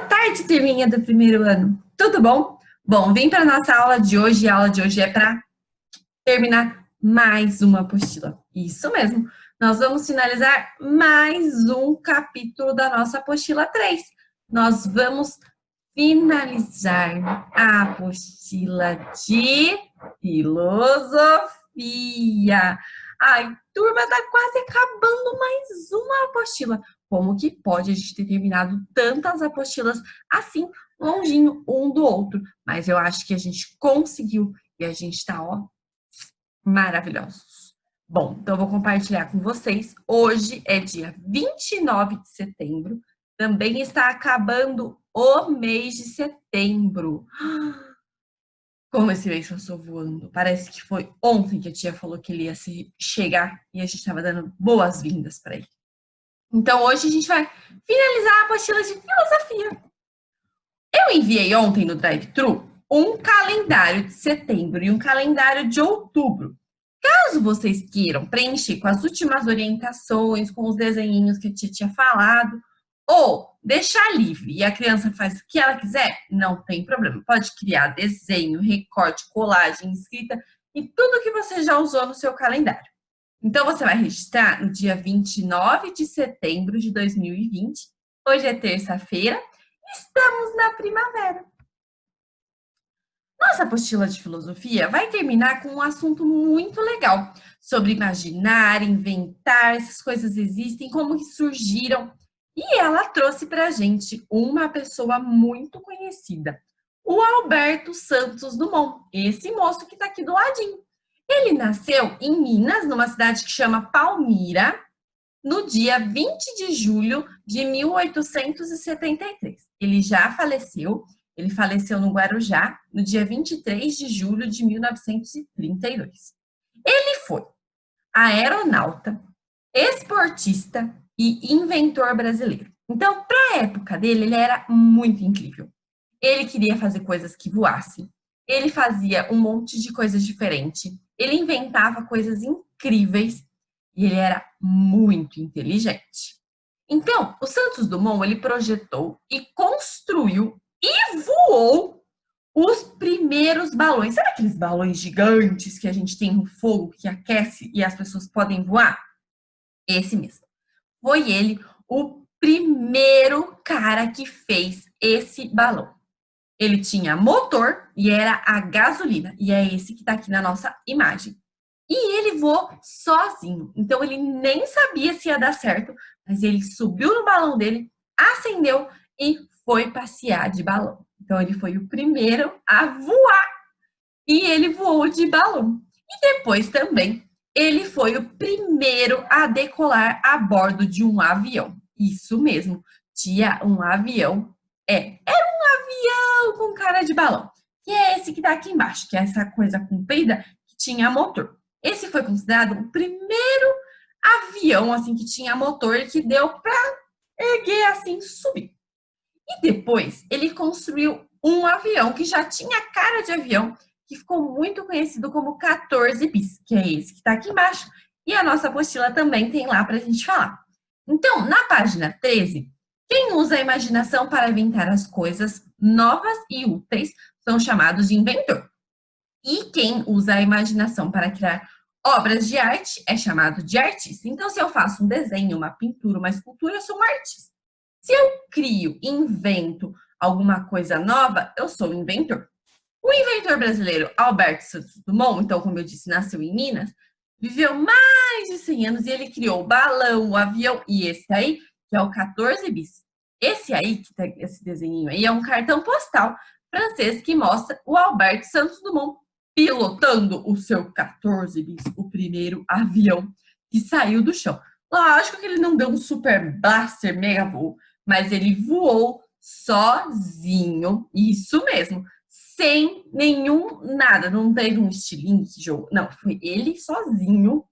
tarde, turminha do primeiro ano. Tudo bom? Bom, vim para nossa aula de hoje. A aula de hoje é para terminar mais uma apostila. Isso mesmo. Nós vamos finalizar mais um capítulo da nossa apostila 3. Nós vamos finalizar a apostila de filosofia. Ai, turma, tá quase acabando mais uma apostila. Como que pode a gente ter terminado tantas apostilas assim, longinho um do outro? Mas eu acho que a gente conseguiu e a gente tá, ó, maravilhosos. Bom, então eu vou compartilhar com vocês. Hoje é dia 29 de setembro. Também está acabando o mês de setembro. Como esse mês passou voando. Parece que foi ontem que a tia falou que ele ia chegar e a gente estava dando boas-vindas para ele. Então, hoje a gente vai finalizar a apostila de filosofia. Eu enviei ontem no Drive-Thru um calendário de setembro e um calendário de outubro. Caso vocês queiram preencher com as últimas orientações, com os desenhinhos que a tia tinha falado, ou deixar livre e a criança faz o que ela quiser, não tem problema. Pode criar desenho, recorte, colagem, escrita e tudo que você já usou no seu calendário. Então, você vai registrar no dia 29 de setembro de 2020. Hoje é terça-feira, estamos na primavera. Nossa apostila de filosofia vai terminar com um assunto muito legal sobre imaginar, inventar, essas coisas existem, como que surgiram. E ela trouxe para a gente uma pessoa muito conhecida, o Alberto Santos Dumont, esse moço que está aqui do ladinho. Ele nasceu em Minas, numa cidade que chama Palmira, no dia 20 de julho de 1873. Ele já faleceu, ele faleceu no Guarujá, no dia 23 de julho de 1932. Ele foi aeronauta, esportista e inventor brasileiro. Então, para a época dele, ele era muito incrível. Ele queria fazer coisas que voassem. Ele fazia um monte de coisas diferentes. Ele inventava coisas incríveis e ele era muito inteligente. Então, o Santos Dumont, ele projetou e construiu e voou os primeiros balões. Sabe aqueles balões gigantes que a gente tem no fogo, que aquece e as pessoas podem voar? Esse mesmo. Foi ele o primeiro cara que fez esse balão. Ele tinha motor e era a gasolina. E é esse que está aqui na nossa imagem. E ele voou sozinho. Então, ele nem sabia se ia dar certo, mas ele subiu no balão dele, acendeu e foi passear de balão. Então, ele foi o primeiro a voar. E ele voou de balão. E depois também, ele foi o primeiro a decolar a bordo de um avião. Isso mesmo, tinha um avião. Era um avião com cara de balão. Que é esse que tá aqui embaixo, que é essa coisa comprida que tinha motor. Esse foi considerado o primeiro avião assim que tinha motor e que deu para erguer assim, subir. E depois ele construiu um avião que já tinha cara de avião, que ficou muito conhecido como 14 bis, que é esse que está aqui embaixo. E a nossa apostila também tem lá para a gente falar. Então, na página 13, quem usa a imaginação para inventar as coisas novas e úteis são chamados de inventor. E quem usa a imaginação para criar obras de arte é chamado de artista. Então, se eu faço um desenho, uma pintura, uma escultura, eu sou um artista. Se eu crio, invento alguma coisa nova, eu sou um inventor. O inventor brasileiro Alberto Santos Dumont, então, como eu disse, nasceu em Minas, viveu mais de 100 anos e ele criou o balão, o avião e esse aí, que é o 14 bis. Esse aí, que tá esse desenho aí, é um cartão postal francês que mostra o Alberto Santos Dumont pilotando o seu 14 bis, o primeiro avião que saiu do chão. Lógico que ele não deu um super blaster mega voo, mas ele voou sozinho, isso mesmo, sem nenhum nada, não teve um estilingue que jogou, não, foi ele sozinho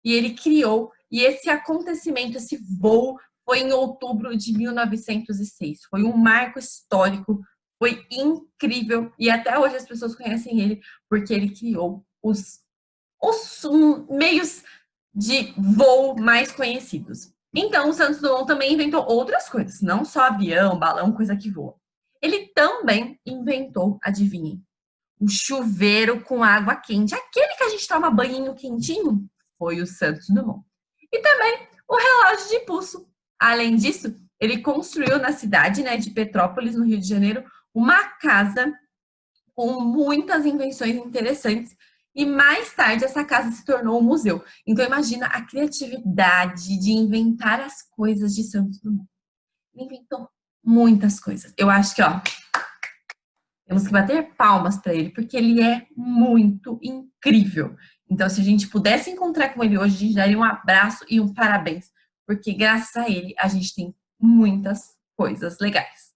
e ele criou, e esse acontecimento, esse voo foi em outubro de 1906, foi um marco histórico. Foi incrível e até hoje as pessoas conhecem ele porque ele criou os meios de voo mais conhecidos. Então, o Santos Dumont também inventou outras coisas, não só avião, balão, coisa que voa. Ele também inventou, adivinhem, o chuveiro com água quente. Aquele que a gente toma banho quentinho foi o Santos Dumont. E também o relógio de pulso. Além disso, ele construiu na cidade, né, de Petrópolis, no Rio de Janeiro, uma casa com muitas invenções interessantes. E mais tarde essa casa se tornou um museu. Então imagina a criatividade de inventar as coisas de Santos Dumont. Ele inventou muitas coisas. Eu acho que, ó, temos que bater palmas para ele, porque ele é muito incrível. Então, se a gente pudesse encontrar com ele hoje, a gente daria um abraço e um parabéns, porque graças a ele a gente tem muitas coisas legais.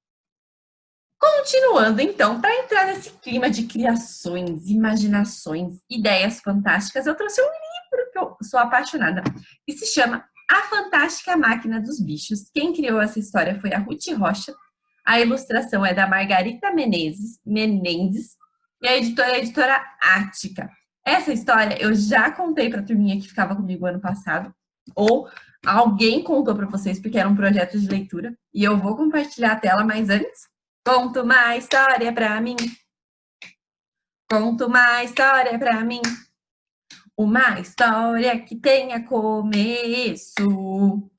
Continuando, então, para entrar nesse clima de criações, imaginações, ideias fantásticas, eu trouxe um livro que eu sou apaixonada, que se chama A Fantástica Máquina dos Bichos. Quem criou essa história foi a Ruth Rocha. A ilustração é da Margarita Menezes e a editora é a editora Ática. Essa história eu já contei para a turminha que ficava comigo ano passado, ou alguém contou para vocês porque era um projeto de leitura, e eu vou compartilhar a tela, mas antes, conta uma história para mim. Conta uma história para mim. Uma história que tenha começo,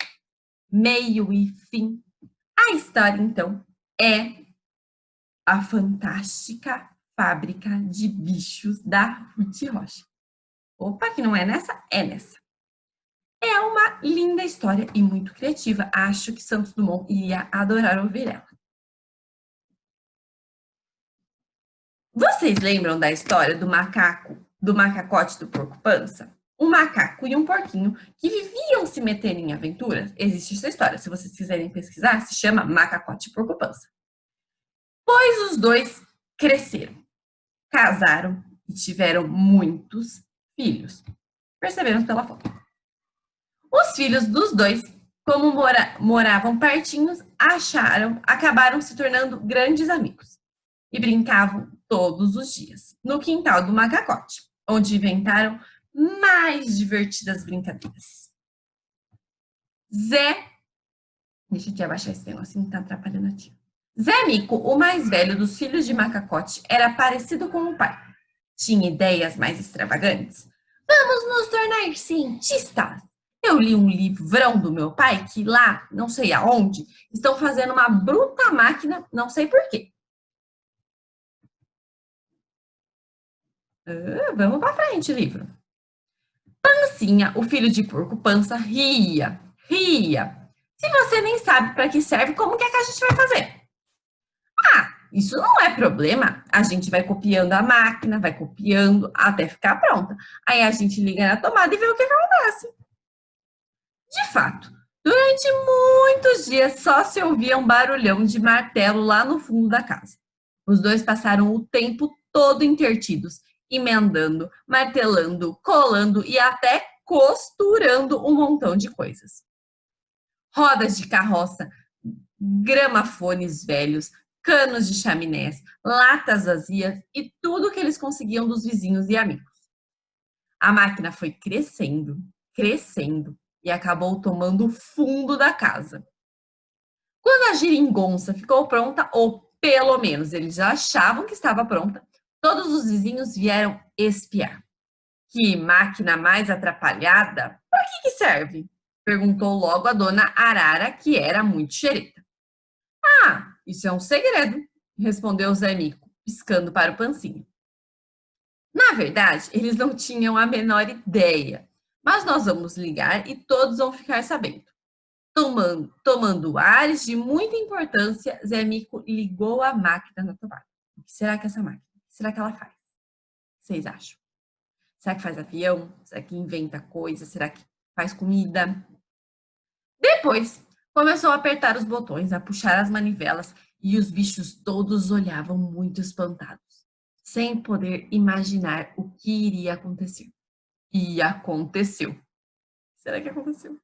meio e fim. A história, então, é A Fantástica Fábrica de Bichos da Ruth Rocha. Opa, que não é nessa? É nessa. É uma linda história e muito criativa. Acho que Santos Dumont iria adorar ouvir ela. Vocês lembram da história do macaco, do macacote do porco-pança? Um macaco e um porquinho que viviam se metendo em aventuras? Existe essa história. Se vocês quiserem pesquisar, se chama Macacote e Porco-Pança. Pois os dois cresceram, casaram e tiveram muitos filhos. Percebemos pela foto. Os filhos dos dois, como moravam pertinhos, acabaram se tornando grandes amigos e brincavam todos os dias no quintal do macacote, onde inventaram mais divertidas brincadeiras. Deixa eu te abaixar esse negocinho que tá atrapalhando aqui. Zé Mico, o mais velho dos filhos de macacote, era parecido com o pai. Tinha ideias mais extravagantes. Vamos nos tornar cientistas! Eu li um livrão do meu pai que lá, não sei aonde, estão fazendo uma bruta máquina, não sei porquê. Vamos para frente, livro. Pancinha, o filho de porco pança, ria. Se você nem sabe para que serve, como que é que a gente vai fazer? Isso não é problema. A gente vai copiando a máquina, vai copiando até ficar pronta. Aí a gente liga na tomada e vê o que acontece. De fato, durante muitos dias só se ouvia um barulhão de martelo lá no fundo da casa. Os dois passaram o tempo todo intertidos, emendando, martelando, colando e até costurando um montão de coisas. Rodas de carroça, gramafones velhos, canos de chaminés, latas vazias e tudo que eles conseguiam dos vizinhos e amigos. A máquina foi crescendo e acabou tomando o fundo da casa. Quando a geringonça ficou pronta, ou pelo menos eles já achavam que estava pronta, todos os vizinhos vieram espiar. Que máquina mais atrapalhada! Para que serve? Perguntou logo a dona Arara, que era muito xereta. Isso é um segredo, respondeu Zé Mico, piscando para o Pancinha. Na verdade, eles não tinham a menor ideia, mas nós vamos ligar e todos vão ficar sabendo. Tomando ares de muita importância, Zé Mico ligou a máquina na tomada. O que será que é essa máquina? O que será que ela faz? Vocês acham? Será que faz avião? Será que inventa coisa? Será que faz comida? Depois, começou a apertar os botões, a puxar as manivelas e os bichos todos olhavam muito espantados, sem poder imaginar o que iria acontecer. E aconteceu. Será que aconteceu?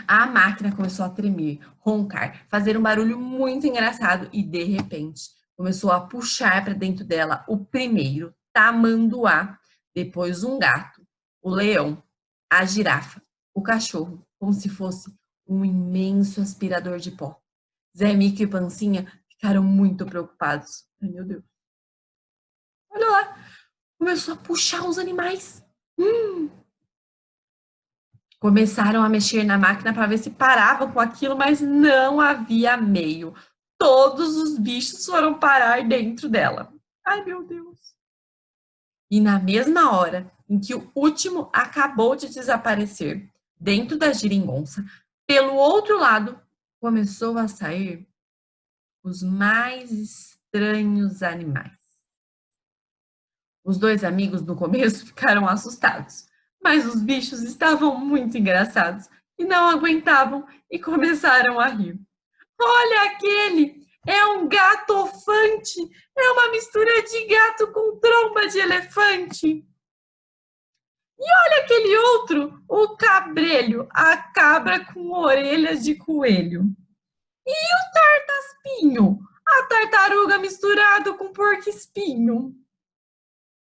A máquina começou a tremer, roncar, fazer um barulho muito engraçado e, de repente, começou a puxar para dentro dela o primeiro tamanduá, depois um gato, o leão, a girafa, o cachorro, como se fosse um imenso aspirador de pó. Zé Mico e Pancinha ficaram muito preocupados. Ai, meu Deus. Olha lá, começou a puxar os animais. Começaram a mexer na máquina para ver se parava com aquilo, mas não havia meio. Todos os bichos foram parar dentro dela. Ai, meu Deus. E na mesma hora em que o último acabou de desaparecer dentro da geringonça, pelo outro lado começou a sair os mais estranhos animais. Os dois amigos no começo ficaram assustados, mas os bichos estavam muito engraçados e não aguentavam e começaram a rir. Olha aquele! É um gatofante! É uma mistura de gato com tromba de elefante! Olha aquele outro, o cabrelho, a cabra com orelhas de coelho. E o tartaspinho, a tartaruga misturado com porco-espinho.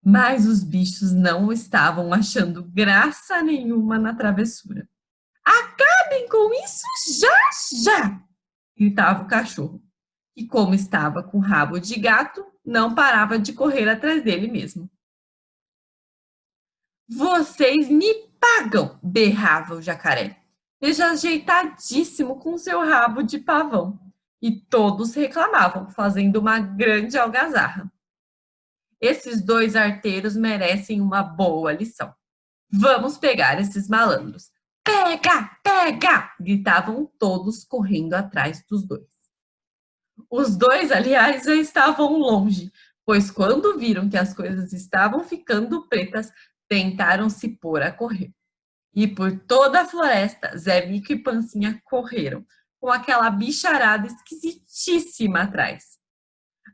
Mas os bichos não estavam achando graça nenhuma na travessura. Acabem com isso já, já! Gritava o cachorro, que como estava com rabo de gato, não parava de correr atrás dele mesmo. Vocês me pagam! Berrava o jacaré, desajeitadíssimo com seu rabo de pavão. E todos reclamavam, fazendo uma grande algazarra. Esses dois arteiros merecem uma boa lição. Vamos pegar esses malandros. Pega, pega! Gritavam todos correndo atrás dos dois. Os dois, aliás, já estavam longe, pois quando viram que as coisas estavam ficando pretas, tentaram se pôr a correr. E por toda a floresta, Zé Mico e Pancinha correram, com aquela bicharada esquisitíssima atrás.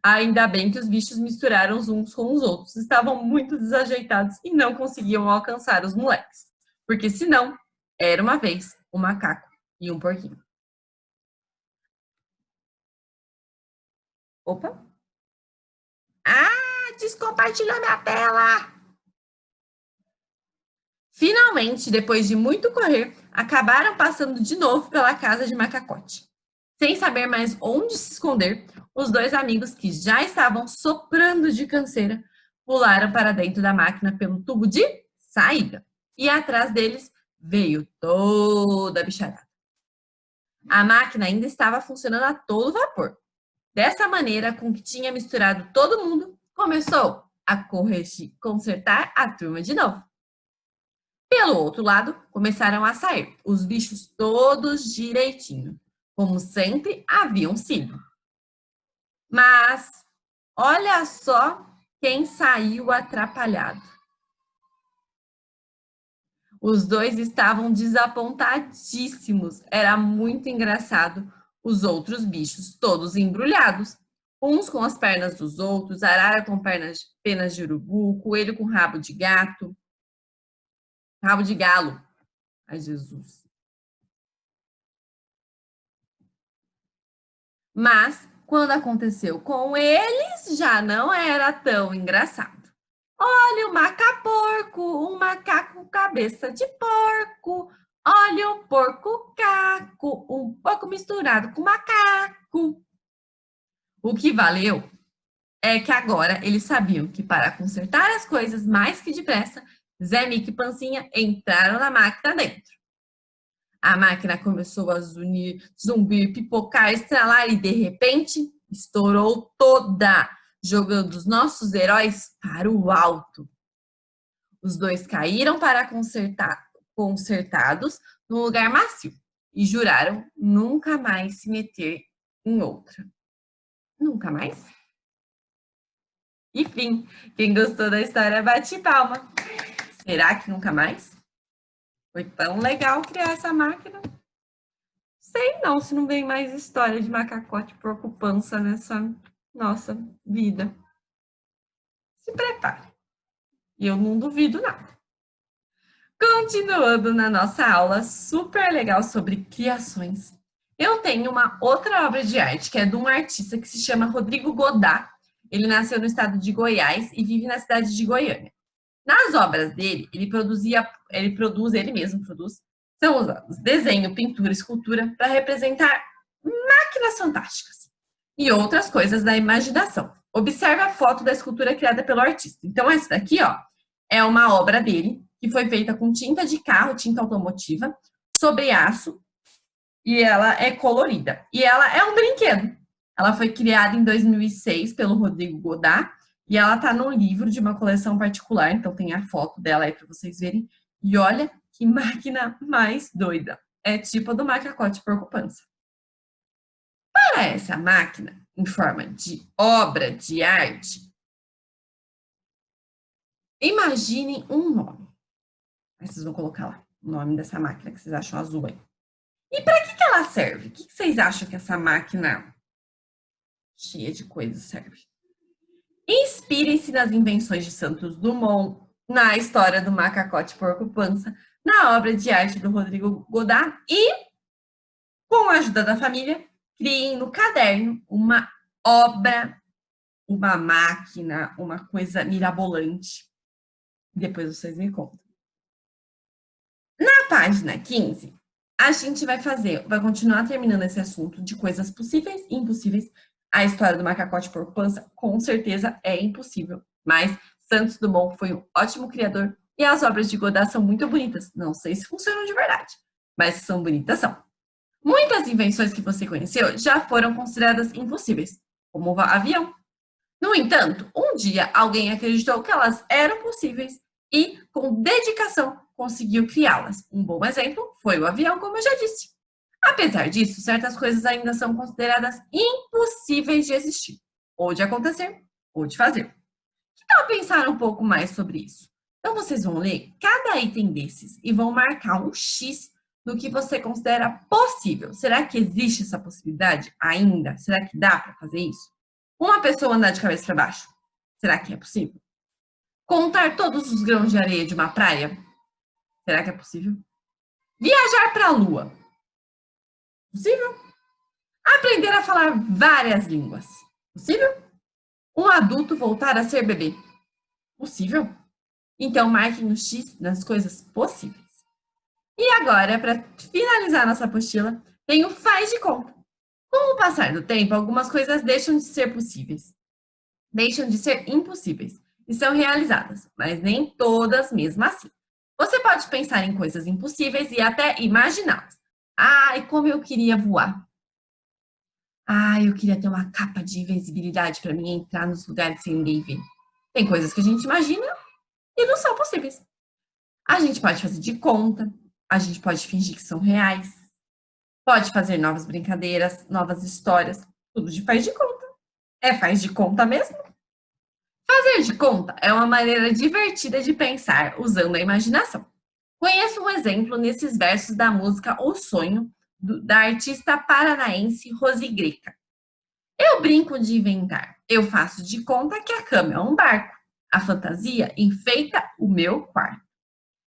Ainda bem que os bichos misturaram uns com os outros, estavam muito desajeitados e não conseguiam alcançar os moleques, porque senão, era uma vez um macaco e um porquinho. Opa! Ah, descompartilhou minha tela! Finalmente, depois de muito correr, acabaram passando de novo pela casa de Macacote. Sem saber mais onde se esconder, os dois amigos que já estavam soprando de canseira pularam para dentro da máquina pelo tubo de saída. E atrás deles veio toda a bicharada. A máquina ainda estava funcionando a todo vapor. Dessa maneira, com que tinha misturado todo mundo, começou a consertar a turma de novo. Pelo outro lado, começaram a sair os bichos todos direitinho, como sempre haviam sido. Mas olha só quem saiu atrapalhado. Os dois estavam desapontadíssimos. Era muito engraçado os outros bichos, todos embrulhados. Uns com as pernas dos outros, arara com penas de urubu, coelho com rabo de gato, rabo de galo. Ai, Jesus. Mas, quando aconteceu com eles, já não era tão engraçado. Olha o macaporco, um macaco com cabeça de porco. Olha o porco-caco, um pouco misturado com macaco. O que valeu é que agora eles sabiam que para consertar as coisas mais que depressa, Zé, Mico e Pancinha entraram na máquina dentro. A máquina começou a zumbir, pipocar, estralar e, de repente, estourou toda, jogando os nossos heróis para o alto. Os dois caíram para consertados num lugar macio e juraram nunca mais se meter em outra. Nunca mais? Enfim, quem gostou da história, bate palma. Será que nunca mais? Foi tão legal criar essa máquina. Sei não se não vem mais história de macacote porco pança nessa nossa vida. Se prepare. E eu não duvido nada. Continuando na nossa aula super legal sobre criações, eu tenho uma outra obra de arte que é de um artista que se chama Rodrigo Godá. Ele nasceu no estado de Goiás e vive na cidade de Goiânia. Nas obras dele, ele mesmo produz, são usados desenho, pintura, escultura para representar máquinas fantásticas. e outras coisas da imaginação. Observe a foto da escultura criada pelo artista. Então, essa daqui, ó, é uma obra dele, que foi feita com tinta de carro, tinta automotiva, sobre aço, e ela é colorida. E ela é um brinquedo. Ela foi criada em 2006 pelo Rodrigo Godard, e ela tá no livro de uma coleção particular, então tem a foto dela aí para vocês verem. E olha que máquina mais doida. É tipo a do macacote porco-pança. Para essa máquina, em forma de obra de arte, imaginem um nome. Aí vocês vão colocar lá o nome dessa máquina que vocês acham azul aí. E para que ela serve? O que vocês acham que essa máquina cheia de coisas serve? Inspirem-se nas invenções de Santos Dumont, na história do macacote porco-pança, na obra de arte do Rodrigo Godard e, com a ajuda da família, criem no caderno uma obra, uma máquina, uma coisa mirabolante. Depois vocês me contam. Na página 15, a gente vai continuar terminando esse assunto de coisas possíveis e impossíveis. A história do macacote porco-pança, com certeza, é impossível. Mas Santos Dumont foi um ótimo criador e as obras de Godard são muito bonitas. Não sei se funcionam de verdade, mas são bonitas, são. Muitas invenções que você conheceu já foram consideradas impossíveis, como o avião. No entanto, um dia alguém acreditou que elas eram possíveis e, com dedicação, conseguiu criá-las. Um bom exemplo foi o avião, como eu já disse. Apesar disso, certas coisas ainda são consideradas impossíveis de existir, ou de acontecer, ou de fazer. Que tal pensar um pouco mais sobre isso? Então, vocês vão ler cada item desses e vão marcar um X no que você considera possível. Será que existe essa possibilidade ainda? Será que dá para fazer isso? Uma pessoa andar de cabeça para baixo. Será que é possível? Contar todos os grãos de areia de uma praia. Será que é possível? Viajar para a Lua. Possível? Aprender a falar várias línguas. Possível? Um adulto voltar a ser bebê. Possível? Então, marque no X nas coisas possíveis. E agora, para finalizar nossa apostila, tem o faz de conta. Com o passar do tempo, algumas coisas deixam de ser possíveis, deixam de ser impossíveis e são realizadas, mas nem todas mesmo assim. Você pode pensar em coisas impossíveis e até imaginá-las. Ai, como eu queria voar. Ai, eu queria ter uma capa de invisibilidade para mim entrar nos lugares sem ninguém ver. Tem coisas que a gente imagina e não são possíveis. A gente pode fazer de conta, a gente pode fingir que são reais, pode fazer novas brincadeiras, novas histórias, tudo de faz de conta. É faz de conta mesmo? Fazer de conta é uma maneira divertida de pensar usando a imaginação. Conheço um exemplo nesses versos da música O Sonho, da artista paranaense Rosi Greca. Eu brinco de inventar, eu faço de conta que a cama é um barco, a fantasia enfeita o meu quarto.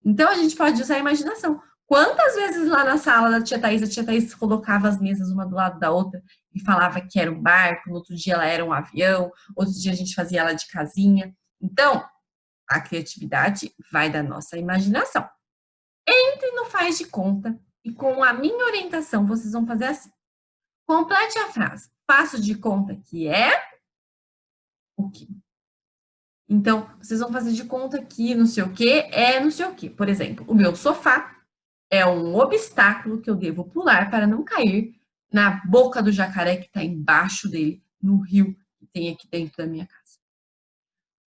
Então a gente pode usar a imaginação. Quantas vezes lá na sala da tia Thaís colocava as mesas uma do lado da outra e falava que era um barco, no outro dia ela era um avião, outro dia a gente fazia ela de casinha. Então, a criatividade vai da nossa imaginação. Entre no faz de conta e com a minha orientação vocês vão fazer assim. Complete a frase. Faço de conta que é o quê? Então, vocês vão fazer de conta que não sei o que é não sei o que. Por exemplo, o meu sofá é um obstáculo que eu devo pular para não cair na boca do jacaré que está embaixo dele, no rio que tem aqui dentro da minha casa.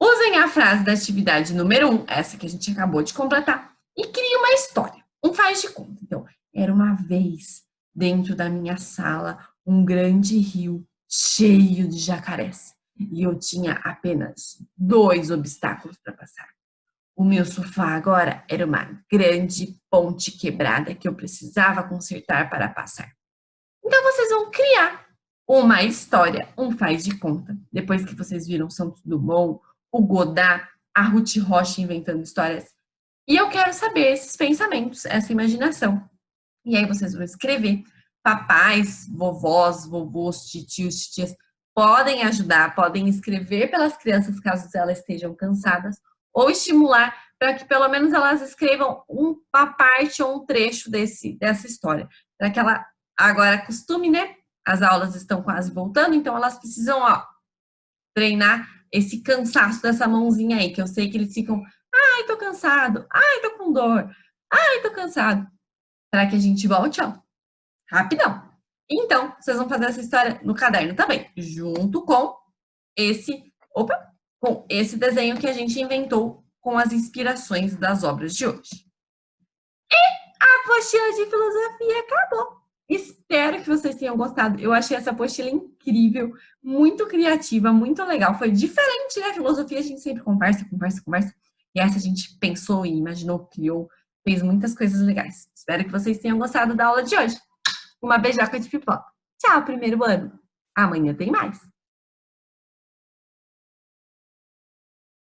Usem a frase da atividade número 1, essa que a gente acabou de completar, e criem uma história, um faz de conta. Então, era uma vez, dentro da minha sala, um grande rio cheio de jacarés. E eu tinha apenas 2 obstáculos para passar. O meu sofá agora era uma grande ponte quebrada que eu precisava consertar para passar. Então, vocês vão criar uma história, um faz de conta. Depois que vocês viram Santos Dumont, o Godard, a Ruth Rocha inventando histórias. E eu quero saber esses pensamentos, essa imaginação. E aí vocês vão escrever. Papais, vovós, vovôs, titios, titias, podem ajudar, podem escrever pelas crianças caso elas estejam cansadas, ou estimular para que pelo menos elas escrevam uma parte ou um trecho dessa história. Para que ela agora acostume, né, as aulas estão quase voltando, então elas precisam, ó, treinar esse cansaço dessa mãozinha aí, que eu sei que eles ficam, ai, tô cansado, ai, tô com dor, ai, tô cansado. Para que a gente volte, ó, rapidão. Então, vocês vão fazer essa história no caderno também, junto com esse, opa, com esse desenho que a gente inventou com as inspirações das obras de hoje. A apostila de filosofia acabou. Espero que vocês tenham gostado. Eu achei essa apostila incrível, muito criativa, muito legal. Foi diferente, né? Filosofia a gente sempre conversa, conversa, conversa. E essa a gente pensou e imaginou, criou, fez muitas coisas legais. Espero que vocês tenham gostado da aula de hoje. Uma beijoca de pipoca. Tchau, primeiro ano. Amanhã tem mais.